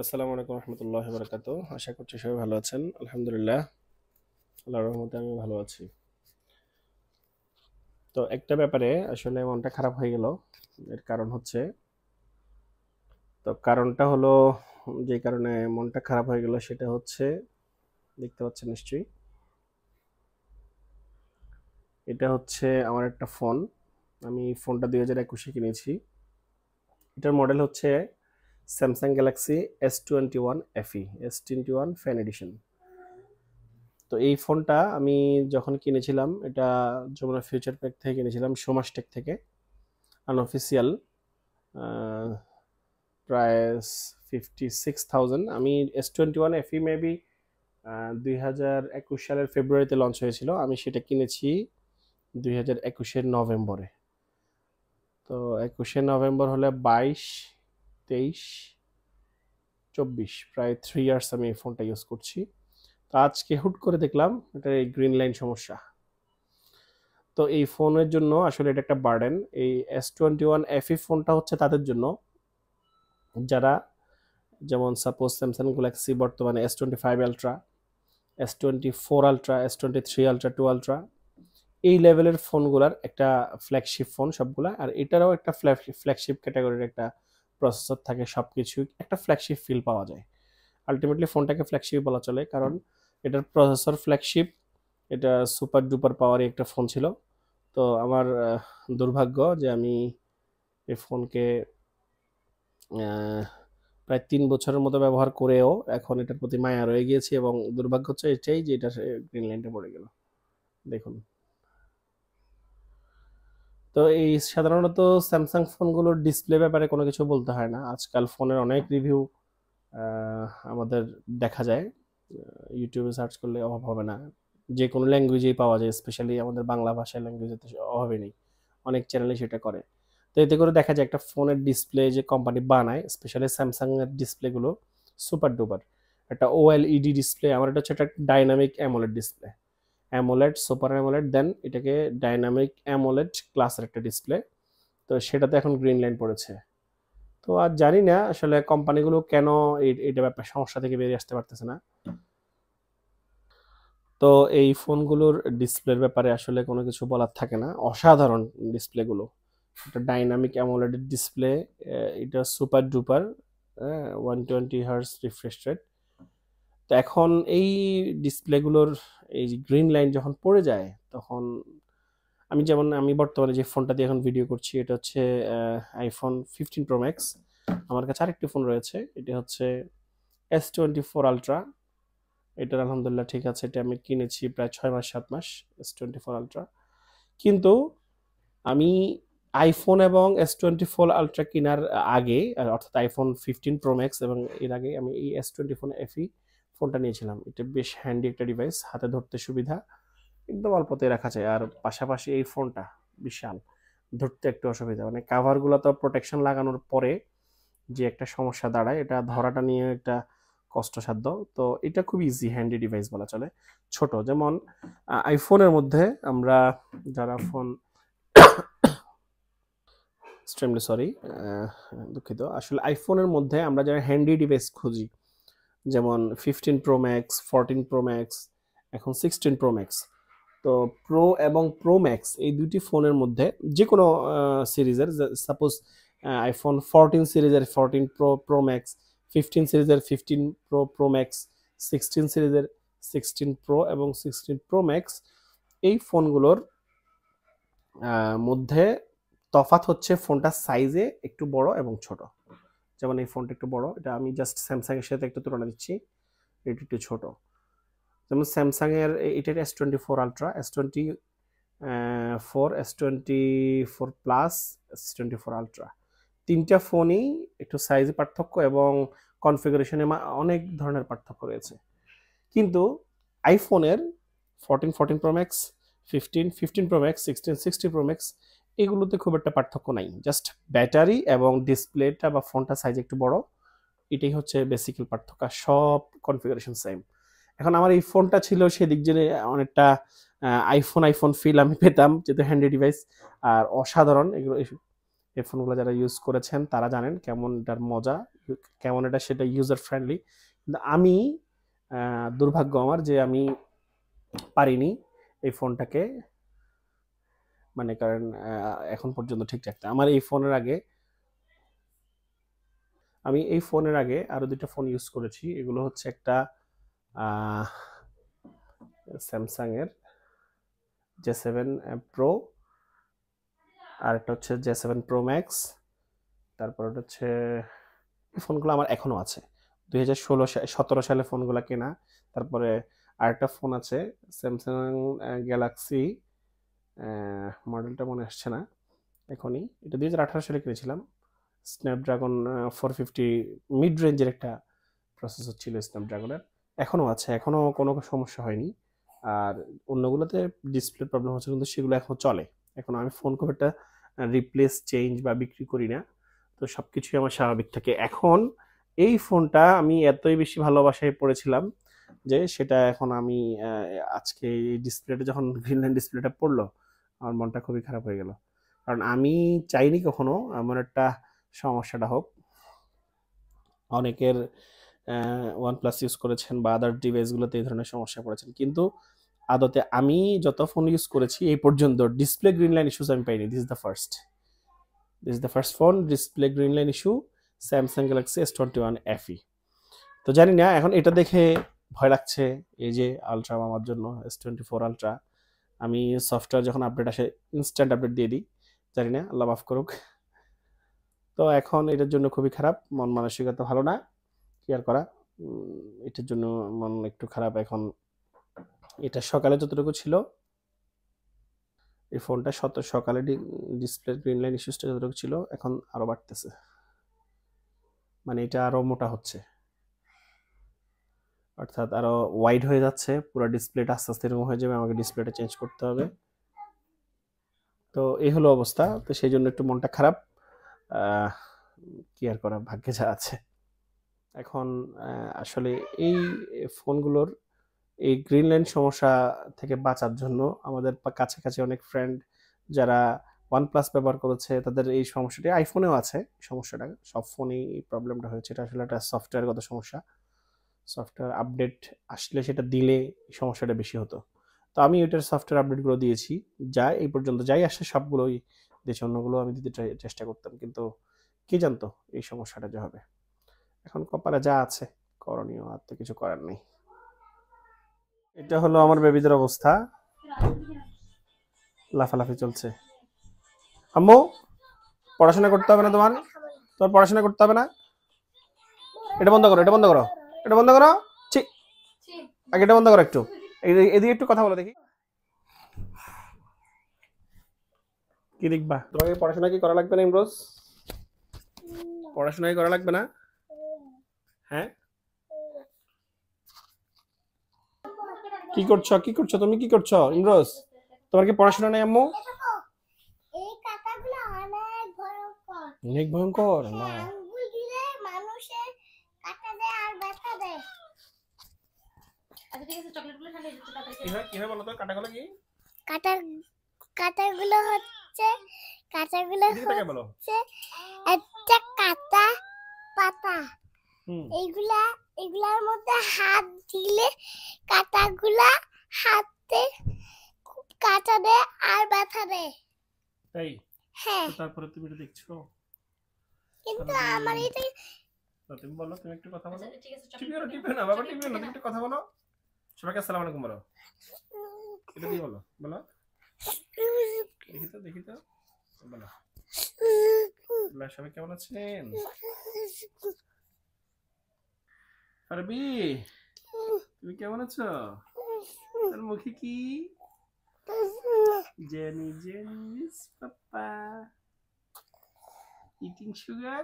আসসালামু আলাইকুম রহমতুল্লাহি বারাকাতু। আশা করছি সবাই ভালো আছেন। আলহামদুলিল্লাহ, আল্লাহর রহমতে আমি ভালো আছি। তো একটা ব্যাপারে আসলে মনটা খারাপ হয়ে গেল। এর কারণ হচ্ছে, কারণটা হলো, যে কারণে মনটা খারাপ হয়ে গেল সেটা হচ্ছে, দেখতে পাচ্ছেন নিশ্চয়ই, এটা হচ্ছে আমার একটা ফোন। আমি ফোনটা 2021-এ কিনেছি। এটার মডেল হচ্ছে Samsung Galaxy S21 FE, S21 fan addition. তো এই ফোনটা আমি যখন কিনেছিলাম, এটা যমুনা ফিউচার প্যাক থেকে কিনেছিলাম, সোমাসটেক থেকে, আনঅফিসিয়াল, প্রায় 56,000। আমি S21 FE মেবি 2021 সালের ফেব্রুয়ারিতে লঞ্চ হয়েছিল, আমি সেটা কিনেছি 2021-এর নভেম্বরে। তো 21শে নভেম্বর হলে 22, 23, 24, প্রায় 3 ইয়ার্স আমি এই ফোনটা ইউজ করছি। তো আজকে হুট করে দেখলাম এটা এই গ্রিন লাইন সমস্যা। তো এই ফোনের জন্য আসলে এটা একটা বার্ডেন। এই S21 FE ফোনটা হচ্ছে তাদের জন্য যারা, যেমন সাপোজ স্যামসাং গ্যালাক্সি বর্তমানে S25 ultra, S24 ultra, S23 ultra, 2 ultra, এই লেভেলের ফোনগুলার একটা ফ্ল্যাগশিপ ফোন সবগুলা। আর এটারও একটা ফ্ল্যাগশিপ ক্যাটাগরির একটা প্রসেসর থাকে, সব কিছু একটা ফ্ল্যাগশিপ ফিল পাওয়া যায়। আলটিমেটলি ফোনটাকে ফ্ল্যাগশিপ বলা চলে, কারণ এটার প্রসেসর ফ্ল্যাগশিপ, এটা সুপার ডুপার পাওয়ারি একটা ফোন ছিল। তো আমার দুর্ভাগ্য যে আমি এই ফোনকে প্রায় 3 বছরের মতো ব্যবহার করেও এখন এটার প্রতি মায়া রয়ে গিয়েছে, এবং দুর্ভাগ্য হচ্ছে এটাই যে এটা গ্রিন লাইনটা পড়ে গেল। দেখুন, তো এই সাধারণত স্যামসাং ফোনগুলোর ডিসপ্লে ব্যাপারে কোনো কিছু বলতে হয় না। আজকাল ফোনের অনেক রিভিউ আমাদের দেখা যায়, ইউটিউবে সার্চ করলে অভাব হবে না। যে কোনো ল্যাঙ্গুয়েজেই পাওয়া যায়, স্পেশালি আমাদের বাংলা ভাষার ল্যাঙ্গুয়েজে তো অভাবে নেই, অনেক চ্যানেলে সেটা করে। তো এতে করে দেখা যায় একটা ফোনের ডিসপ্লে যে কোম্পানি বানায়, স্পেশালি স্যামসাং এর ডিসপ্লেগুলো সুপার ডুপার। একটা OLED ডিসপ্লে, আমার এটা হচ্ছে একটা dynamic AMOLED display, AMOLED, super AMOLED, then এটাকে ডাইনামিক অ্যামোলেড ক্লাসের একটা ডিসপ্লে। তো সেটাতে এখন গ্রিন লাইন পড়েছে। তো আর জানি না আসলে কোম্পানিগুলো কেন এটা ব্যাপার সমস্যা থেকে বেরিয়ে আসতে পারতেছে না। তো এই ফোনগুলোর ডিসপ্লের ব্যাপারে আসলে কোনো কিছু বলার থাকে না, অসাধারণ ডিসপ্লেগুলো। এটা ডাইনামিক অ্যামোলেড ডিসপ্লে, এটা super duper, 120 hertz refresh rate. তো এখন এই ডিসপ্লেগুলোর এই গ্রিন লাইন যখন পড়ে যায়, তখন আমি বর্তমানে যে ফোনটা দিয়ে এখন ভিডিও করছি, এটা হচ্ছে আইফোন 15 Pro Max। আমার কাছে আরেকটি ফোন রয়েছে, এটা হচ্ছে S24 আলট্রা। এটার আলহামদুলিল্লাহ ঠিক আছে, এটা আমি কিনেছি প্রায় 6 মাস 7 মাস, S24 আলট্রা। কিন্তু আমি আইফোন এবং S24 আলট্রা কেনার আগে, অর্থাৎ আইফোন 15 Pro Max এবং এর আগে আমি এই S21 FE ফোনটা নিয়েছিলাম। এটা বেশ হ্যান্ডি একটা ডিভাইস, হাতে ধরতে সুবিধা, একদম অল্পতে রাখা যায়। আর পাশাপাশি এই ফোনটা বিশাল, ধরতে একটু অসুবিধা, মানে কাভারগুলো তো প্রোটেকশন লাগানোর পরে যে একটা সমস্যা দাঁড়ায়, এটা ধরাটা নিয়ে একটা কষ্টসাধ্য। তো এটা খুব ইজি হ্যান্ডি ডিভাইস বলা চলে, ছোট। যেমন আইফোনের মধ্যে আমরা যারা ফোন, এক্সট্রিমলি সরি, দুঃখিত, আসলে আইফোনের মধ্যে আমরা যারা হ্যান্ডি ডিভাইস খুঁজি, যেমন 15 Pro Max, 14 Pro Max, এখন 16 Pro Max। তো প্রো এবং প্রো ম্যাক্স এই দুটি ফোনের মধ্যে যে কোনো সিরিজের, সাপোজ আইফোন 14 সিরিজের 14 Pro Max, 15 সিরিজের 15 Pro Max, 16 সিরিজের 16 Pro এবং 16 Pro Max, এই ফোনগুলোর মধ্যে তফাৎ হচ্ছে ফোনটার সাইজে একটু বড় এবং ছোট। যেমন এই ফোনটা একটু বড়, এটা আমি জাস্ট স্যামসাং এর সাথে একটু তুলনা দিচ্ছি, এটা একটু ছোট। যেমন স্যামসাং এর এটার S24 ultra, S24 S24 plus, S24 ultra, তিনটা ফোনই একটু সাইজে পার্থক্য এবং কনফিগারেশনে অনেক ধরনের পার্থক্য রয়েছে। কিন্তু আইফোনের 14 Pro Max, 15 Pro Max, 16 Pro Max, এগুলোতে খুব একটা পার্থক্য নাই, জাস্ট ব্যাটারি এবং ডিসপ্লেটা বা ফোনটা সাইজ একটু বড়, এটাই হচ্ছে বেসিক্যাল পার্থক্য, সব কনফিগারেশন সেম। এখন আমার এই ফোনটা ছিল সেদিক জেনে অনেকটা আইফোন আইফোন ফিল আমি পেতাম, যেহেতু হ্যান্ডি ডিভাইস। আর অসাধারণ এগুলো, এই ফোনগুলো যারা ইউজ করেছেন তারা জানেন কেমন এটার মজা, কেমন এটা সেটা ইউজার ফ্রেন্ডলি। কিন্তু আমি দুর্ভাগ্য আমার যে আমি পারিনি এই ফোনটাকে মানে কারণ এখন পর্যন্ত ঠিক রাখতে। আমার এই ফোনের আগে আমি এই ফোনের আগে আরো দুইটা ফোন ইউজ করেছি। এগুলো হচ্ছে একটা স্যামসাং এর J7 Pro, আর একটা হচ্ছে J7 Pro Max। তারপর হচ্ছে এই ফোনগুলো আমার এখনো আছে, 2017 সালে ফোনগুলো কেনা। তারপরে আরেকটা ফোন আছে স্যামসাং গ্যালাক্সি, মডেলটা মনে আসছে না এখনই, এটা 2018 সালে কিনেছিলাম। স্ন্যাপড্রাগন 450 মিড রেঞ্জের একটা প্রসেসর ছিল স্ন্যাপড্রাগনের, এখনো আছে, এখনো কোনো সমস্যা হয়নি। আর অন্যগুলোতে ডিসপ্লে প্রবলেম হচ্ছে, কিন্তু সেগুলো এখন চলে। এখন আমি ফোন খুব একটা রিপ্লেস চেঞ্জ বা বিক্রি করি না, তো সব কিছুই আমার স্বাভাবিক থাকে। এখন এই ফোনটা আমি এতই বেশি ভালোবাসায় পড়েছিলাম যে সেটা এখন আমি আজকে এই ডিসপ্লেটা যখন গ্রিন লাইন ডিসপ্লেটা পড়লো আমার মনটা খুবই খারাপ হয়ে গেল, কারণ আমি চাইনি কখনো এমন একটা সমস্যাটা হোক। অনেকের OnePlus ইউজ করেছেন বা আদার ডিভাইসগুলোতে এই ধরনের সমস্যা পড়েছেন, কিন্তু আদতে আমি যত ফোন ইউজ করেছি এই পর্যন্ত ডিসপ্লে গ্রিন লাইন ইস্যুস আমি পাইনি। This is the first phone display green line issue, Samsung Galaxy S21 FE। তো জানি না, এখন এটা দেখে ভয় লাগছে। এই যে আলট্রা আমার জন্য S24 আলট্রা, আমি সফটওয়্যার যখন আপডেট আসে ইনস্ট্যান্ট আপডেট দিয়ে দিই, জানি না, আল্লাহ মাফ করুক। তো এখন এটার জন্য খুবই খারাপ, মন মানসিকতা ভালো না, কি আর করা। এটার জন্য মন একটু খারাপ এখন। এটা সকালে যতটুকু ছিল, এই ফোনটা সকালে ডিসপ্লে গ্রিন লাইন ইস্যুসটা যতটুকু ছিল এখন আরো বাড়তেছে, মানে এটা আরো মোটা হচ্ছে, অর্থাৎ আরো ওয়াইড হয়ে যাচ্ছে, পুরো ডিসপ্লেটা আস্তে আস্তে এরকম হয়ে যাবে, আমাকে ডিসপ্লেটা চেঞ্জ করতে হবে। তো এই হলো অবস্থা, তো সেই জন্য একটু মনটা খারাপ, কি আর করা, ভাগ্যে যা আছে। এখন আসলে এই ফোনগুলোর এই গ্রিন লাইন সমস্যা থেকে বাঁচার জন্য আমাদের কাছাকাছি অনেক ফ্রেন্ড যারা OnePlus ব্যবহার করেছে তাদের এই সমস্যাটি, আইফোনেও আছে সমস্যাটা, সব ফোনেই এই প্রবলেমটা হয়েছে। এটা আসলে একটা সফটওয়্যারগত সমস্যা, সফটওয়্যার আপডেট আসলে সেটা দিলে এই সমস্যাটা বেশি হতো। তো আমি ওইটার সফটওয়্যার আপডেটগুলো দিয়েছি, যা এই পর্যন্ত যাই আসে সবগুলোই দিয়েছি, অন্যগুলো আমি দিতে চেষ্টা করতাম, কিন্তু কে জানতো এই সমস্যাটা যে হবে। এখন কপালে যা আছে করণীয়, আর তো কিছু করার নেই। এটা হলো আমার বেবিদের অবস্থা, লাফালাফি চলছে। আম্মু পড়াশোনা করতে হবে না তোমার, তোমার পড়াশোনা করতে হবে না, এটা বন্ধ করো, এটা বন্ধ করো, এটা বন্ধ করো, ছি, আগে এটা বন্ধ করো, একটু এদিকে একটু কথা বলো দেখি। কি দেখবা, তোমাকে পড়াশোনা কি করা লাগবে না ইমরোজ, পড়াশোনা কি করা লাগবে না? হ্যাঁ, কি করছো, কি করছো তুমি, কি করছো ইমরোজ, তোমার কি পড়াশোনা নেই আম্মু? এই কাঁটাগুলো অনেক ভয়ঙ্কর, অনেক ভয়ঙ্কর না, আঙ্গুল দিলে মানুষের কাটা দেয় আর ব্যথা দেয়। আচ্ছা ঠিক আছে, চকলেটগুলো ঠান্ডা দিতে তাড়াতাড়ি। কি হয় বলো তো, কাটাগুলো কি? কাটার কাটাগুলো হচ্ছে বলো একটা কাটা পাতা, এগুলার মধ্যে হাত দিলে কাটাগুলা হাতে খুব কাটা দেয় আর ব্যথা দেয়। তাই? হ্যাঁ, তারপরে তুমি এটা দেখছো, কিন্তু আমার এটা, তুমি বলো, তুমি একটু কথা বলো। টিপিও না বাবা, টিপিও না, তুমি একটু কথা বলো। সবাইকে আসসালামু আলাইকুম বলো, এটা দিয়ে বলো, বলো দেখি তো বলো, সবাই কেমন আছেন? আরবি তুমি কেমন আছো? তোর মুখে কি জেনি জেনিস papa eating sugar,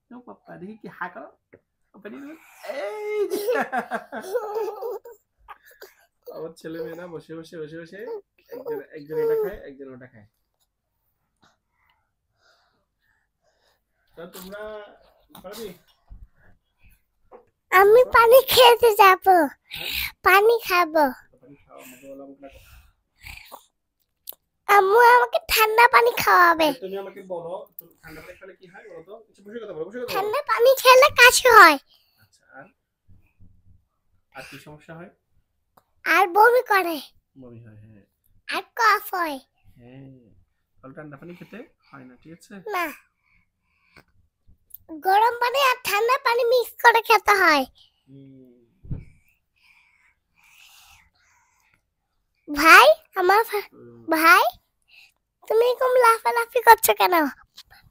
no papa, দেখি কি হা করো, এই আমার ছেলে মেয়েরা বসে বসে একজন এটা খায় একজন ওটা খায়। তা তোমরা পারবি? আমি পানি খেতে যাব, পানি খাবো। আম্মু আমাকে ঠান্ডা পানি খাওয়াবে। তুমি আমাকে বলো ঠান্ডা পানি খেলে কি হয় বলো তো? কিছু বসে কথা বলো, বসে কথা বলো। ঠান্ডা পানি খেলে কাশি হয়। আচ্ছা, আর কি সমস্যা হয়? আর বমি করে। বমি হয়, হ্যাঁ। আর কফ হয়। হ্যাঁ, তাহলে ঠান্ডা পানি খেতে হয় না, ঠিক আছে? না, গরম পানি আর ঠান্ডা পানি মিক্স করে খেতে হয়। ভাই, আমার ভাই, তুমি এরকম লাফালাফি করছো কেন?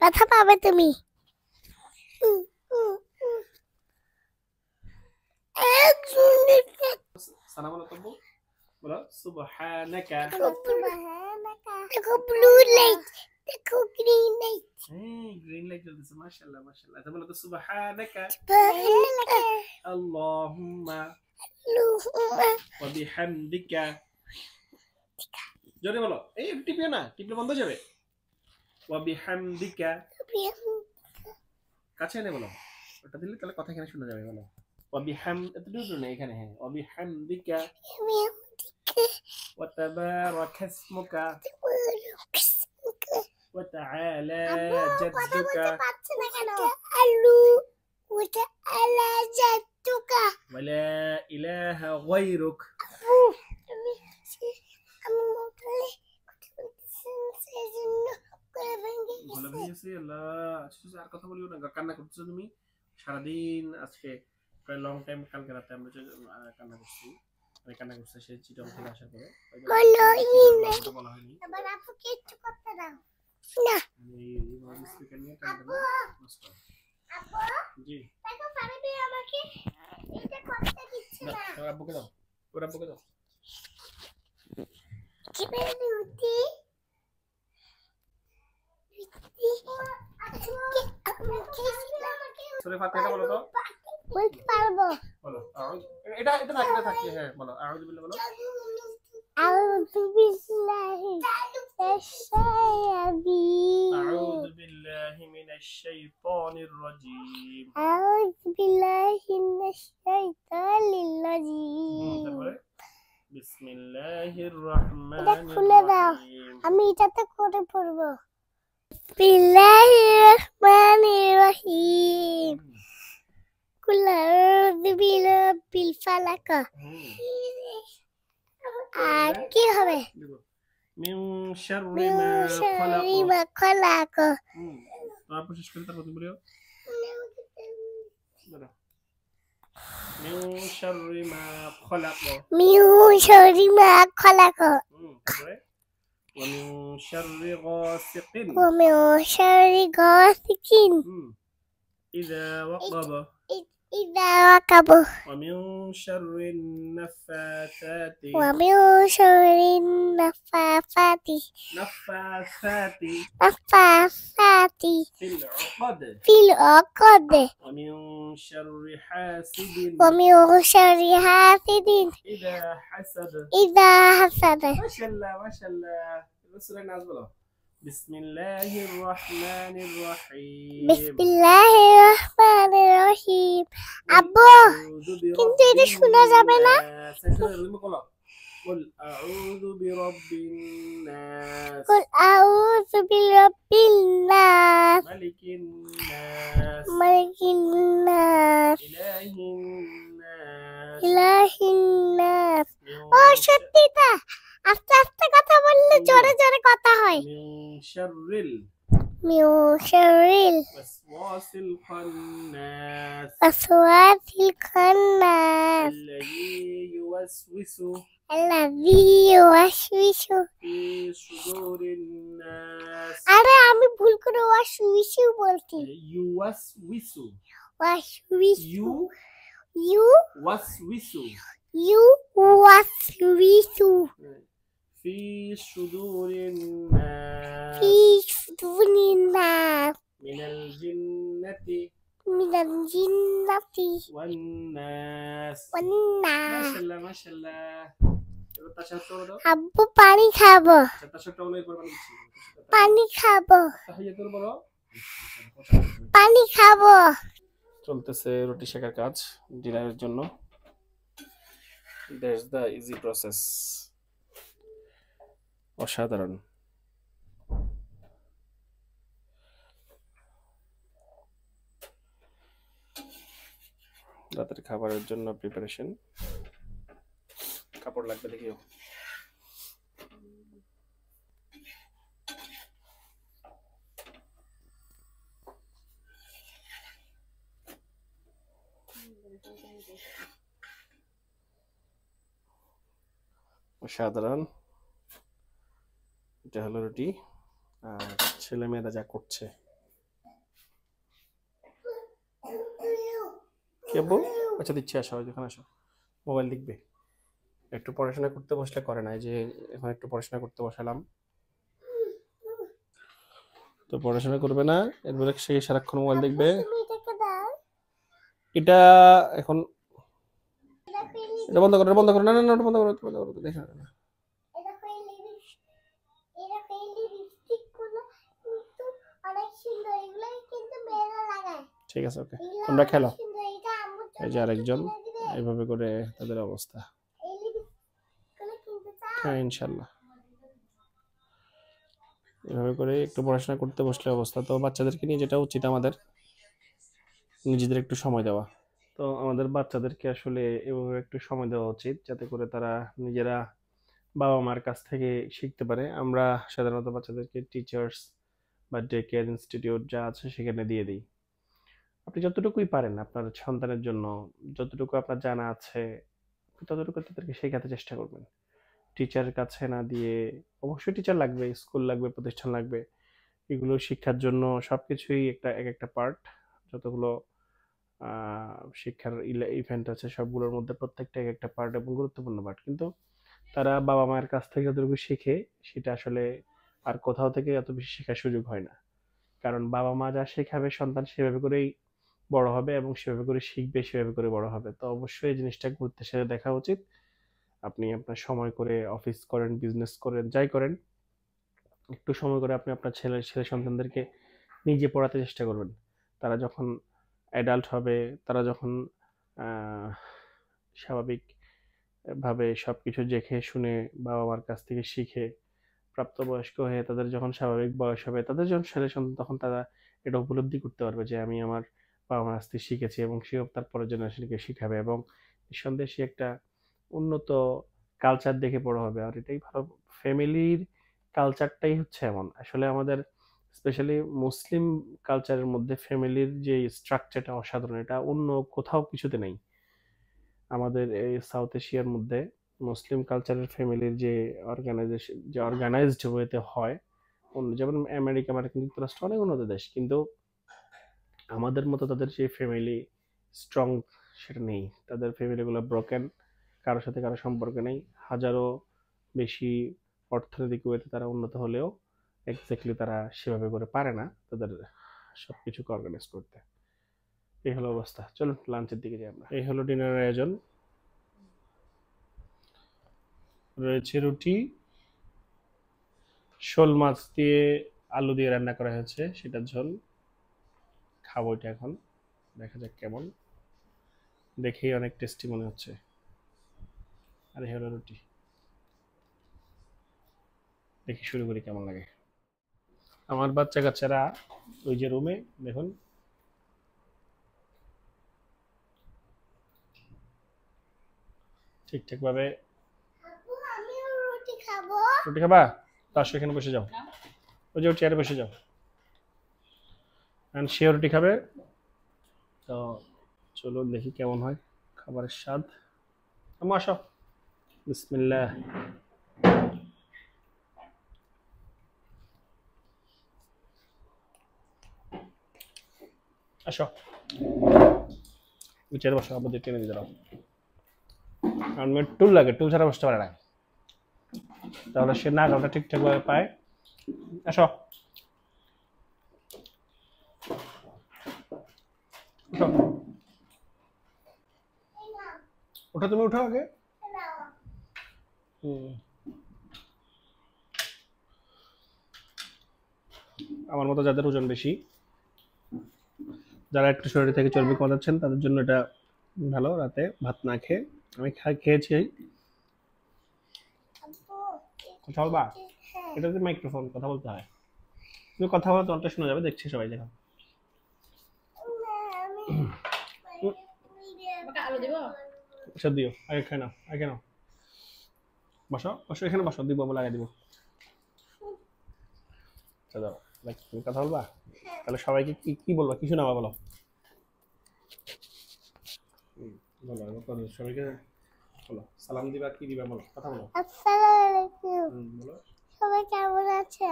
ব্যথা পাবে তুমি। সানা বলো তো, বলো সুবহানাকা। দেখো ব্লু লাইট, দেখো গ্রিন লাইট। হ্যাঁ, গ্রিন লাইট জ্বলতেছে, মাশাআল্লাহ মাশাআল্লাহ। আচ্ছা বলো তো সুবহানাকা আল্লাহুম্মা ওয়া বিহামদিকা। জোরে বলো, এই টিপিও না, টিপলে বন্ধ হয়ে যাবে। ওয়া বিহামদিকা, কাছে এনে বলো, ওটা দিলে তাহলে কথা এখানে শোনা যাবে। বলো ওয়া বিহাম, এত দূর না, এখানে। হ্যাঁ, ওয়া বিহামদিকা ওয়া তাবারাকা ইসমুকা ওয়া তাআলা জাদ্দুকা ওয়া লা ইলাহা গায়রুক। ভালো ভেঙেছি, আল্লাহ। আচ্ছা, আর কথা বলিও না, কান্না করতেছো তুমি সারাদিন। আজকে প্রায় লং টাইম, কালকে রাতে আমরা কান্না করছি। আমি কান্না করছি সেই চিটং থেকে আসার পরে। বলা হয়নি। এবার আপুকে একটু করতে দাও না। এই স্পিকার নিয়ে টানা নষ্ট। আপু, জি, দেখো পারবি আমাকে এটা করতে দিচ্ছে না। ওর আব্বুকে দাও, ওর আব্বুকে দাও। কি বেবি উঠি সূরা ফাতিহা বলো তো। বলতে পারবো। বলো এটা এটা থাক, এটা থাক। হ্যাঁ বলো আউযু বিল্লাহ, বলো আউযু বিল্লাহি আউযু বিল্লাহি মিনাশ শাইতানির রাজীম। আউযু বিল্লাহি মিনাশ শাইতানির রাজীম। তারপরে বিসমিল্লাহির রহমানির খুলে দাও, রহিম। আমি এটাতে করে পড়বো। বিসমিল্লাহির রহমানির রহিম। কুল আউযু বিরাব্বিল ফালাক। আর কি হবে? মিন শাররি মিন মা শাররি খলাক। মা খলাক। তারপর শেষ করে তারপর তুমি বলো মিন শাররি মা খলাক। মিন শাররি মা খলাক। তারপরে ওয়া মিন শাররি গাসিকিন। ওয়া মিন শাররি গাসিকিন ইযা ওয়াকাব। ইযা ওয়াকাব। ওয়া মিন শাররি নাফাসাতি। ওয়া মিন শাররি নাফাসাতি। নাফাসাতি ফিল উকদ। ফিল উকদ। ওয়া মিন শাররি হাসিদিন। ওয়া মিন শাররি হাসিদিন ইযা হাসাদ। ইযা হাসাদ। মাশাআল্লাহ মাশাআল্লাহ। সূরা নাস বলো বিসমিল্লাহির রহমানির রহিম। বিসমিল্লাহির রহমানির রহিম। আব্বু, কিন্তু এটা শোনা যাবে না। قل أعوذ برب الناس قل أعوذ برب الناس ملك الناس ملك الناس إله الناس إله الناس। ও সত্যি তা, আস্তে আস্তে কথা বললে জোরে জোরে কথা হয়। من شر من شر الوسواس الخناس الوسواس الخناس الذي يوسوس الذي يوسوس في صدور الناس। আরে আমি ভুল করে ওয়াসওয়িসু বলছি। يوسوس ওয়াসওয়িসু يوسوس يوسوس في صدور الناس في صدور الناس من الجنة من الجنة والناس। والناس। ما شاء الله ما شاء الله। আব্বু পানি খাবো, পানি খাবো, পানি খাবো। চলতেছে রুটি শেখার কাজ ডিনারের জন্য। That's the easy process. অসাধারণ। রাতের খাবারের জন্য প্রিপারেশন। কাপড় লাগবে দেখিও। সাধারণ এটা হলো রুটি, আর ছেলে মেয়েরা যা করছে। কে বল? আচ্ছা দিচ্ছি, আসো যখন আসো মোবাইল দেখবে। একটু পড়াশোনা করতে বসলে করে না, যে এখন একটু পড়াশোনা করতে বসালাম, তো পড়াশোনা করবে না, এরপরে সে সারাক্ষণ মোবাইল দেখবে। এটা এখন এটা বন্ধ করো, বন্ধ করো, না না না, বন্ধ করো, বন্ধ করো, দেখা না। ঠিক আছে, ওকে, তোমরা খেলো। এই যে আরেকজন, এইভাবে করে তাদের অবস্থা। হ্যাঁ ইনশাল্লাহ, এভাবে করে একটু পড়াশোনা করতে বসলে অবস্থা। তো বাচ্চাদেরকে নিয়ে যেটা উচিত আমাদের, নিজেদের একটু সময় দেওয়া। তো আমাদের বাচ্চাদেরকে আসলে এভাবে একটু সময় দেওয়া উচিত, যাতে করে তারা নিজেরা বাবা মার কাছ থেকে শিখতে পারে। আমরা সাধারণত বাচ্চাদেরকে টিচার্স বা ডে কেয়ার ইনস্টিটিউট যা আছে সেখানে দিয়ে দিই। আপনি যতটুকুই পারেন আপনার সন্তানের জন্য, যতটুকু আপনার জানা আছে ততটুকু তাদেরকে শেখাতে চেষ্টা করবেন। টিচারের কাছে না দিয়ে, অবশ্যই টিচার লাগবে, স্কুল লাগবে, প্রতিষ্ঠান লাগবে, এগুলো শিক্ষার জন্য সবকিছুই এক একটা পার্ট। যতগুলো শিক্ষার ইভেন্ট আছে সবগুলোর মধ্যে প্রত্যেকটা এক একটা পার্ট এবং গুরুত্বপূর্ণ পার্ট। কিন্তু তারা বাবা মায়ের কাছ থেকে যতটুকু শিখে সেটা আসলে আর কোথাও থেকে এত বেশি শেখার সুযোগ হয় না। কারণ বাবা মা যা শেখাবে সন্তান সেভাবে করেই বড় হবে এবং সেভাবে করে শিখবে, সেভাবে করে বড় হবে। তো অবশ্যই এই জিনিসটা গুরুত্বের সাথে দেখা উচিত। আপনি আপনার সময় করে অফিস করেন, বিজনেস করেন, যাই করেন, একটু সময় করে আপনি আপনার ছেলে সন্তানদেরকে নিজে পড়াতে চেষ্টা করবেন। তারা যখন অ্যাডাল্ট হবে, তারা যখন স্বাভাবিকভাবে সব কিছু দেখে শুনে বাবা মার কাছ থেকে শিখে প্রাপ্তবয়স্ক হয়ে তাদের যখন স্বাভাবিক বয়স হবে, তাদের যখন ছেলে সন্তান, তখন তারা এটা উপলব্ধি করতে পারবে যে আমি আমার বাবা মার কাছ থেকে শিখেছি, এবং সেও তার পরের জেনারেশনকে শিখাবে, এবং নিঃসন্দেহে সে একটা উন্নত কালচার দেখে বড় হবে। আর এটাই ভালো, ফ্যামিলির কালচারটাই হচ্ছে এমন। আসলে আমাদের স্পেশালি মুসলিম কালচারের মধ্যে ফ্যামিলির যে স্ট্রাকচারটা অসাধারণ, এটা অন্য কোথাও কিছুতে নেই। আমাদের এই সাউথ এশিয়ার মধ্যে মুসলিম কালচারের ফ্যামিলির যে অর্গানাইজেশন, যে অর্গানাইজড ওয়েতে হয়, অন্য যেমন আমেরিকা, মার্কিন যুক্তরাষ্ট্র অনেক উন্নত দেশ, কিন্তু আমাদের মতো তাদের যে ফ্যামিলি স্ট্রং সেটা নেই। তাদের ফ্যামিলিগুলো ব্রোকেন, কারোর সাথে কারো সম্পর্ক নেই। হাজারো বেশি অর্থনৈতিক ওয়েতে তারা উন্নত হলেও এক্স্যাক্টলি তারা সেভাবে করে পারে না তাদের সব কিছুকে অর্গানাইজ করতে। এই হলো অবস্থা। চলুন লাঞ্চের দিকে যাই আমরা। এই হলো ডিনারের আয়োজন। রয়েছে রুটি, শোল মাছ দিয়ে আলু দিয়ে রান্না করা হয়েছে, সেটা ঝোল। খাবো এটা এখন, দেখা যাক কেমন, দেখেই অনেক টেস্টি মনে হচ্ছে। আর এই হলো রুটি, দেখি শুরু করি কেমন লাগে। আমার বাচ্চা কাচ্চারা ওই যে রুমে, দেখুন ঠিকঠাক ভাবে। রুটি খাবা? তার এখানে বসে যাও, ওই যে চেয়ারে বসে যাও। অ্যান্ড সে রুটি খাবে। তো চলুন দেখি কেমন হয় খাবারের স্বাদ। আম্মু আসো, বিসমিল্লাহ। আসো, চেয়ারে বসো, আবার টেনে দিয়ে দাও। কারণ মেয়ের টুল লাগে, টুল ছাড়া বসতে পারে না, তাহলে সে নাগালটা ঠিকঠাকভাবে পায়। আসো, উঠো, ওঠো, তুমি উঠো আগে। আমার মতো যাদের ওজন বেশি, যারা একটু শরীর থেকে চর্বি কমাচ্ছেন, তাদের জন্য এটা ভালো। রাতে ভাত না খেয়ে, আমি খেয়েছি। কথা বলবা? এটা হচ্ছে মাইক্রোফোন, কথা বলতে হয়। তুমি কথা বলো, তোমারটা শোনা যাবে, দেখছি সবাই। দেখো আচ্ছা দিও, আগে খাই নাও, আগে নাও, বসো বসো এখানে বসো, দিব বলে আগে দিব। আচ্ছা দাও, তুমি কথা বলবা, তাহলে সবাইকে কি কি বলবা, কিছু নামা বলো। বলো সবাইকে বলো, সালাম দিবা, কি দিবা বলো, কথা বলো। আসসালামু আলাইকুম। বলো। সবাই কেমন আছে?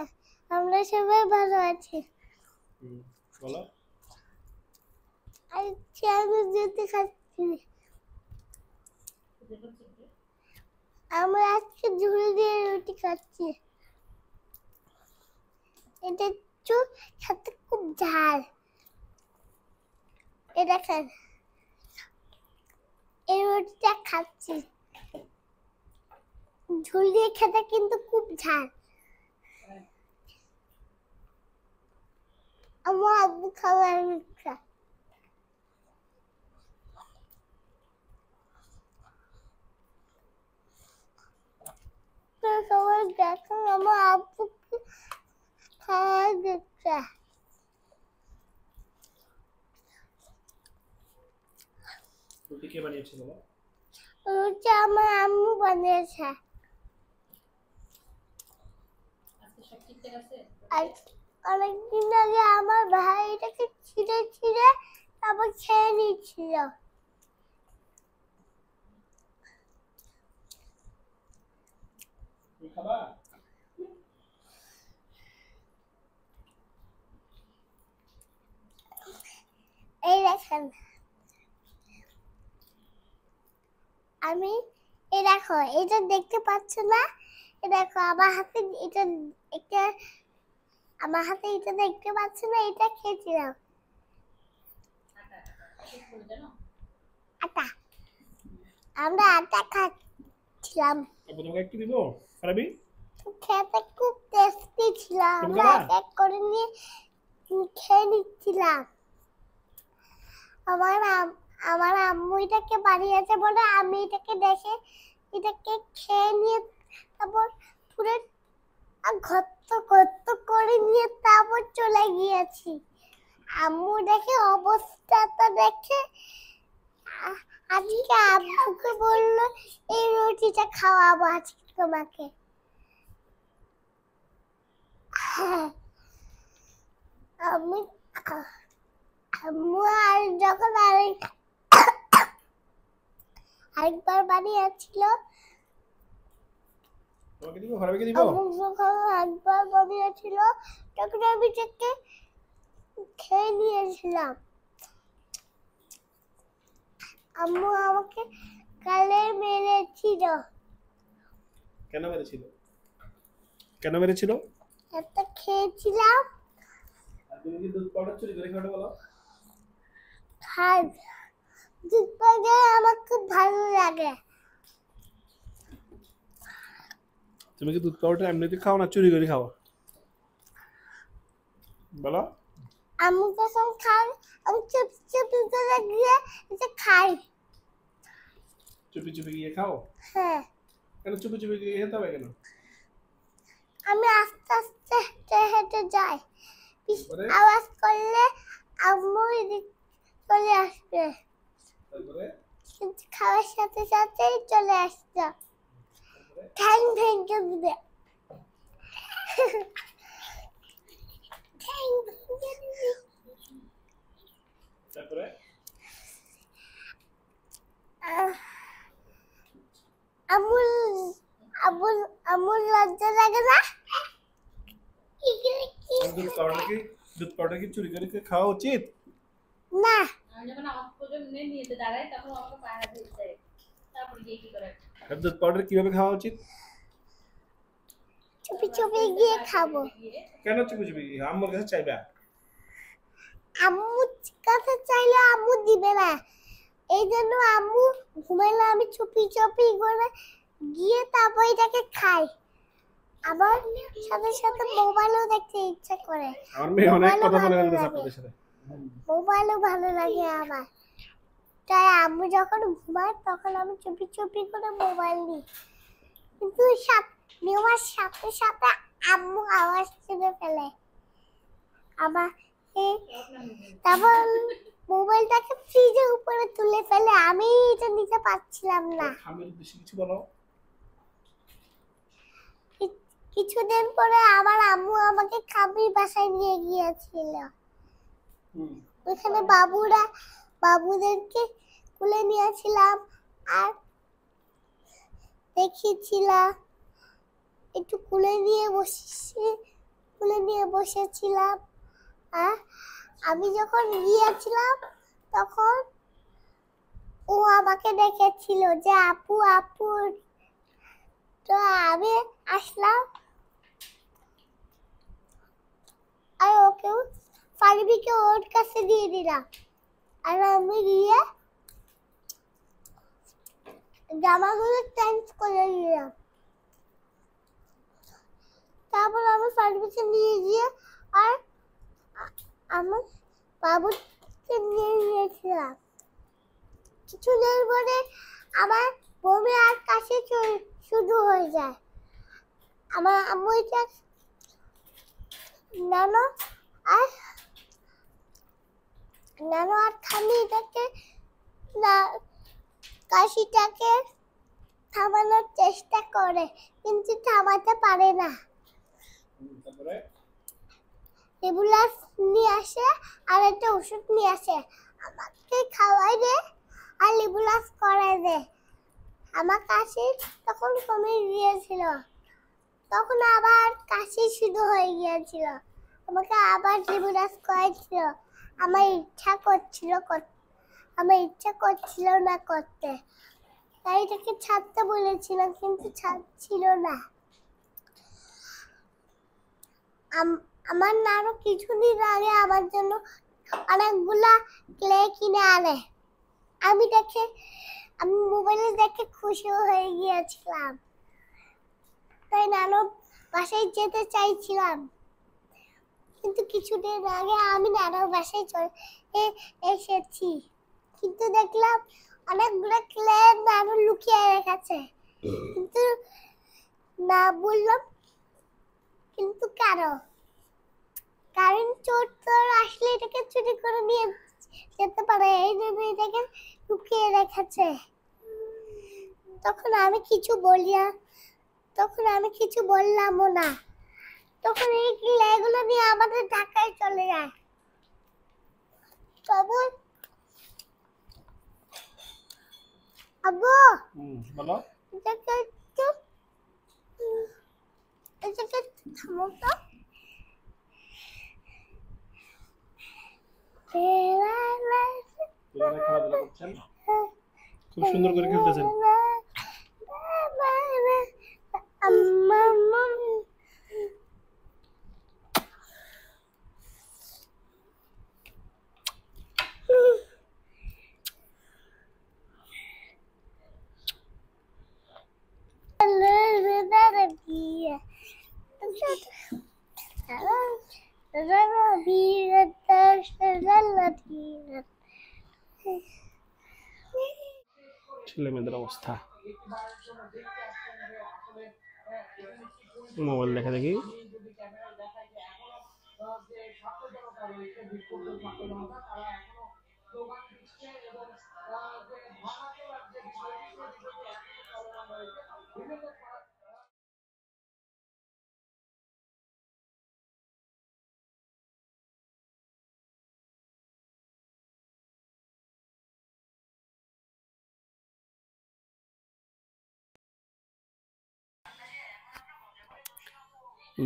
আমরা সবাই ভালো আছি। বলো। আচ্ছা আমি যেতে খাচ্ছি। আমরা আজকে ঝুড়ি দিয়ে রুটি খাচ্ছি। এটা একটু খেতে খুব ঝাল। এই দেখেন, এই রুটিটা খাচ্ছি, ঝুল দিয়ে খেতে কিন্তু খুব ঝাল। আমার আব্বু খাবার ইচ্ছা। সবাই দেখেন আমার আব্বুকে খাওয়া দিচ্ছে। রুটি কে বানিয়েছে বলো? রুটি আমার আম্মু বানিয়েছে। আর অনেকদিন আগে আমার ভাই এটাকে ছিঁড়ে ছিঁড়ে তারপর খেয়ে নিচ্ছিল। খাবা? এই দেখেন, আমি এই দেখো, এটা দেখতে পাচ্ছ না? এই দেখো আমার হাতে এটা, একটা আমার হাতে এটা দেখতে পাচ্ছ না? এটা খেয়েছিলাম। আটা, আমরা আটা খাচ্ছিলাম। তোমাকে একটু দিব ফারাবি? খেতে খুব টেস্টি ছিল। আমরা এক করে নিয়ে খেয়ে নিচ্ছিলাম। আমার আম্মু এটাকে বানিয়েছে বলে আমি এটাকে দেখে এটাকে খেয়ে নিয়ে তারপর পুরো ঘত্ত ঘত্ত করে নিয়ে তারপর চলে গিয়েছি। আম্মু দেখে অবস্থাটা দেখে আজকে আব্বুকে বললো এই রুটিটা খাওয়াবো আজকে তোমাকে। আমি আম্মু আর যখন আরেকবার বানিয়েছিল, তোমাকে দিব, ফারাবিকে দিব। আম্মু যখন একবার বানিয়েছিল তখন আমি এটাকে খেয়ে নিয়েছিলাম। আম্মু আমাকে গালে মেরেছিল। কেন মেরেছিল? কেন মেরেছিল? একটা খেয়েছিলাম। আর তুমি কি দুধ পাউডার চুরি করে খাওয়াটা বলো? খাই, দুধ পাউডার আমার খুব ভালো লাগে। তুমি কি দুধ পাউডার এমনিতে খাও না চুরি করে খাও? বলো। আম্মু যখন খাই আমি চুপি চুপি করে গিয়ে এটা খাই। চুপি চুপি গিয়ে খাও? হ্যাঁ। কেন চুপি চুপি গিয়ে খেতে হবে কেন? আমি আস্তে আস্তে হেঁটে হেঁটে যাই, আওয়াজ করলে আম্মু চলে আসবে, কিন্তু খাওয়ার সাথে সাথেই চলে আসতো, ঠ্যাং ভেঙে দিবে। তারপরে আমুল লজ্জা লাগে না? দুধ পাউডার কি চুরি করে খাওয়া উচিত না। দুধ পাউডার কিভাবে খাওয়া উচিত? চুপি চুপি গিয়ে খাবো। কেন চুপি চুপি গিয়ে? আম্মুর কাছে চাইবা? আম্মু কাছে চাইলে আম্মু দিবে না, এই জন্য আম্মু ঘুমাইলে আমি চুপি চুপি করে গিয়ে তারপর এটাকে খাই। আবার সাথে সাথে মোবাইলও দেখতে ইচ্ছা করে। আমার মেয়ে অনেক কথা বলে বলতেছে আপনাদের সাথে। মোবাইলও ভালো লাগে আমার, তাই আম্মু যখন ঘুমায় তখন আমি চুপি চুপি করে মোবাইল নিই, কিন্তু নেওয়ার সাথে সাথে আম্মু আওয়াজ শুনে ফেলে। আবার তারপর মোবাইলটাকে ফ্রিজের উপরে তুলে ফেলে আমি এটা নিতে পারছিলাম না। খামের উদ্দেশ্যে কিছু বলো। কিছুদিন পরে আমার আম্মু আমাকে খামির বাসায় নিয়ে গিয়েছিল। ওখানে বাবুদেরকে কুলে নিয়েছিলাম আর দেখিয়েছিলাম, একটু কুলে নিয়ে বসেছিলাম। আর আমি যখন গিয়েছিলাম তখন ও আমাকে দেখেছিল যে আপু আপু, তো আমি আসলাম আর ওকেও ফারিবিকে ওর কাছে দিয়ে দিলাম। আর আমি গিয়ে জামাগুলো চেঞ্জ করে নিলাম। তারপর আমি ফারিবিকে নিয়ে গিয়ে আর আমার বাবুকে নিয়ে গিয়েছিলাম। কিছুদিন পরে আমার বমি আর কাশি শুরু হয়ে যায়। আমার আম্মু এটা নানো আর খামি এটাকে কাশিটাকে থামানোর চেষ্টা করে, কিন্তু থামাতে পারে না। নেবুলাস নিয়ে আসে আর একটা ওষুধ নিয়ে আসে, আমাকে খাওয়াই দে আর নেবুলাস করাই দে। আমার কাশি তখন কমে গিয়েছিল, তখন আবার কাশি শুরু হয়ে গিয়েছিল। আমাকে আবার নেবুলাস করাইছিল। আমার ইচ্ছা করছিল না করতে, তাই এটাকে ছাড়তে বলেছিলাম, কিন্তু ছাড়ছিল না। আমার নানু কিছুদিন আগে আমার জন্য অনেকগুলা ক্লে কিনে আনে। আমি মোবাইলে দেখে খুশি হয়ে গিয়েছিলাম, তাই নানু বাসায় যেতে চাইছিলাম। কিন্তু কিছুদিন আগে আমি নানুর বাসায় এসেছি, কিন্তু দেখলাম অনেকগুলো ক্লে নানু লুকিয়ে রেখেছে। কিন্তু না বললাম, কিন্তু কারণ চোর আসলে এটাকে চুরি করে নিয়ে যেতে পারে, এই জন্য এটাকে লুকিয়ে রেখেছে। তখন আমি কিছু বললামও না। তখন এই ক্লেগুলো নিয়ে আমাদের ঢাকায় চলে যায়। তখন আব্বু বলো, এটাকে থামো তো। খেলাধুলা করছেন, খুব সুন্দর করে খেলতেছেন। ছেলে মেয়েদের অবস্থা, মোবাইল দেখা দেখি।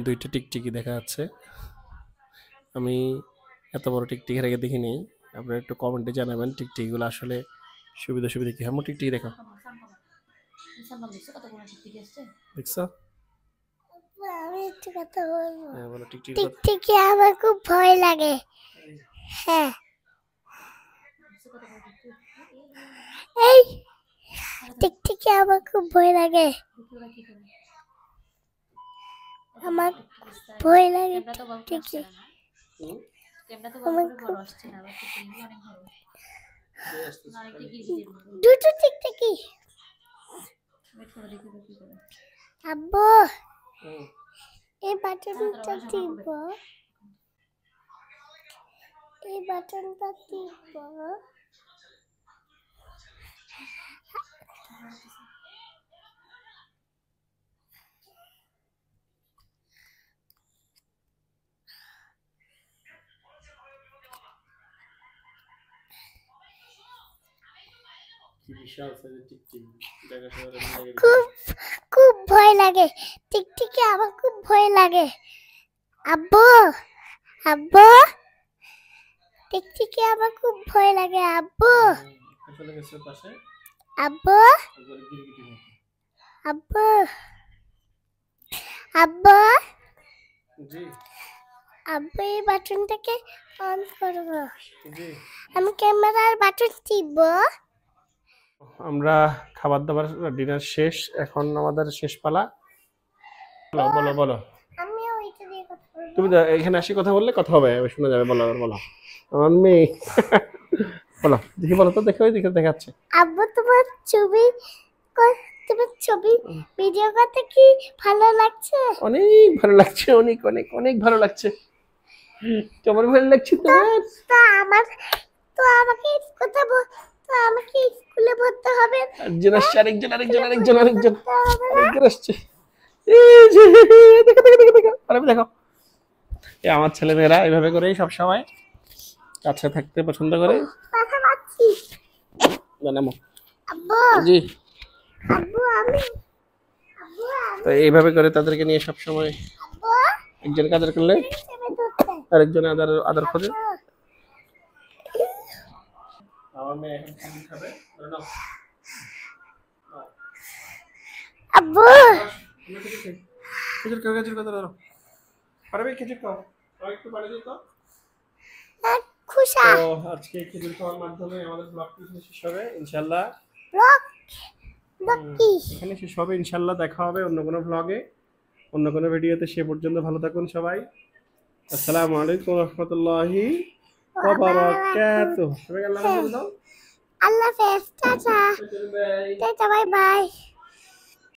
দুইটা টিকটিকি দেখা যাচ্ছে। আমি এত বড় টিকটিকি আগে দেখিনি। আপনারা একটু কমেন্টে জানাবেন টিকটিকিগুলো আসলে সুবিধা কি। হ্যাঁ, টিকটিকি দেখো, দেখছো? আমি একটু কথা বলবো। হ্যাঁ বলো, টিকটিকি টিকটিকি আমার খুব ভয় লাগে। হ্যাঁ, এই টিকটিকি আমার খুব ভয় লাগে। আমার ভয় লাগে টিকটিকি। দুটো টিকটিকি। আব্বু, এই বাটনটা টিপবো, এই বাটনটা টিপব। কি বিশাল সাইজের টিকটিক, জায়গা শহরে লেগে গেছে। খুব খুব ভয় লাগে, টিকটিকি আমার খুব ভয় লাগে। আব্বু, আব্বু, টিকটিকি আমার খুব ভয় লাগে। আব্বু, চলে গেছে পাশে, আব্বু, একবারে গিরগিটি মতো। আব্বু, আব্বু, জি আব্বু এই বাটনটাকে অন করব। জি। আমি ক্যামেরার বাটন টিপব। আমরা খাবার দাবার ডিনার শেষ, এখন আমাদের শেষ পালা। বলো বলো বলো। আমিও এটা দিয়ে কথা বলবো। তুমি এখানে আসি কথা বললে কথা হবে, শোনা যাবে। বলো বলো আমার মেয়ে। বলো দেখি, বলো তো, দেখো দেখে দেখাচ্ছে। আব্বু তোমার ছবি তোমার ছবি ভিডিও করতে কি ভালো লাগছে? অনেক ভালো লাগছে, অনেক অনেক অনেক ভালো লাগছে। তোমার ভালো লাগছে তোমার? তো আমার তো আমাকে তো আমাকে স্কুলে ভর্তি হবে। একজন আসছে, আরেকজন আরেকজন আরেকজন আরেকজন হবে না? আরেকজন আসছে। এই যে দেখো দেখো দেখো দেখো, আরে দেখো, এই আমার ছেলেমেয়েরা এইভাবে করেই সব সময় কাছে থাকতে পছন্দ করে। কথা পাচ্ছি। জানামো আব্বু, জি। আব্বু আমি তো এইভাবে করে তাদেরকে নিয়ে সব সময় আব্বু একজন কাদের করলে চেপে ধরতে। আরেকজন আদর আদর খোঁজে। আমার মেয়ে এখন খিচুড়ি খাবে, ধরে নাও। আব্বু খিচুড়ি খাও, খিচুড়ি খাও, ধরো। পারবে খিচুড়ি খাও, আর একটু পানি দিও তো। খুশা তো আজকে খিচুড়ি খাওয়ার মাধ্যমে আমাদের ব্লগটি শেষ হবে ইনশাআল্লাহ। ব্লক কি? এখানে শেষ হবে ইনশাআল্লাহ। দেখা হবে অন্য কোনো ব্লগে, অন্য কোনো ভিডিওতে। সে পর্যন্ত ভালো থাকুন সবাই। আসসালামু আলাইকুম ওয়া রাহমাতুল্লাহি ওয়া বারাকাতুহু। সবাই আল্লাহ হাফেজ দাও। আল্লাহ হাফেজ, tata, bye. Tata, bye by.